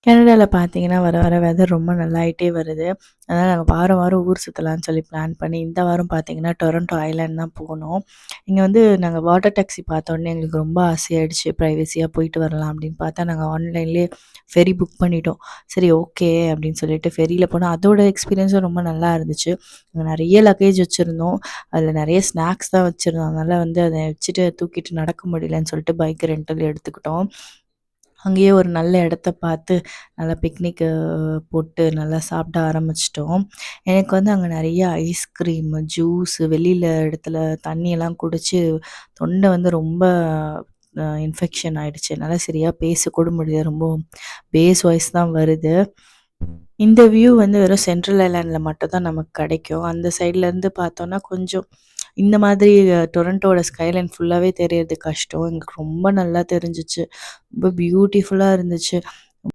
கனடால பார்த்தீங்கன்னா, வர வர வெதர் ரொம்ப நல்லாயிட்டே வருது. அதனால நாங்க வாரம் வாரம் ஊர் சுத்தலான்னு சொல்லி பிளான் பண்ணி, இந்த வாரம் பார்த்தீங்கன்னா, டொரன்டோ ஐலேண்ட் தான் போனோம். இங்க வந்து நாங்க வாட்டர் டாக்ஸி பார்த்தோனே எங்களுக்கு ரொம்ப ஆசையாயிடுச்சு. பிரைவசியா போயிட்டு வரலாம் அப்படின்னு பார்த்தா, நாங்க ஆன்லைன்லேயே ஃபெரி புக் பண்ணிட்டோம். சரி ஓகே அப்படின்னு சொல்லிட்டு ஃபெரியில போனா, அதோட எக்ஸ்பீரியன்ஸும் ரொம்ப நல்லா இருந்துச்சு. அங்க நெறைய லக்கேஜ் வச்சிருந்தோம். அதில நெறைய ஸ்நாக்ஸ் தான் வச்சிருந்தோம். அதனால வந்து அத வச்சுட்டு தூக்கிட்டு நடக்க முடியலன்னு சொல்லிட்டு பைக் ரெண்டல் எடுத்துக்கிட்டோம். அங்கேயே ஒரு நல்ல இடத்த பார்த்து, நல்லா பிக்னிக்கு போட்டு நல்லா சாப்பிட ஆரம்பிச்சுட்டோம். எனக்கு வந்து அங்க நெறைய ஐஸ்கிரீமு, ஜூஸு வெளியில இடத்துல தண்ணியெல்லாம் குடிச்சு, தொண்டை வந்து ரொம்ப இன்ஃபெக்ஷன் ஆயிடுச்சு. என்னால சரியா பேசக்கூட முடியல. ரொம்ப பேஸ் வாய்ஸ் தான் வருது. இந்த வியூ வந்து வெறும் சென்ட்ரல் ஐலேண்ட்ல மட்டும் தான் நமக்கு கிடைக்கும். அந்த சைட்லேருந்து பார்த்தோன்னா, கொஞ்சம் இந்த மாதிரி டொரன்டோட ஸ்கைலைன் ஃபுல்லாவே தெரியறது கஷ்டம். எங்களுக்கு ரொம்ப நல்லா தெரிஞ்சுச்சு. ரொம்ப பியூட்டிஃபுல்லா இருந்துச்சு.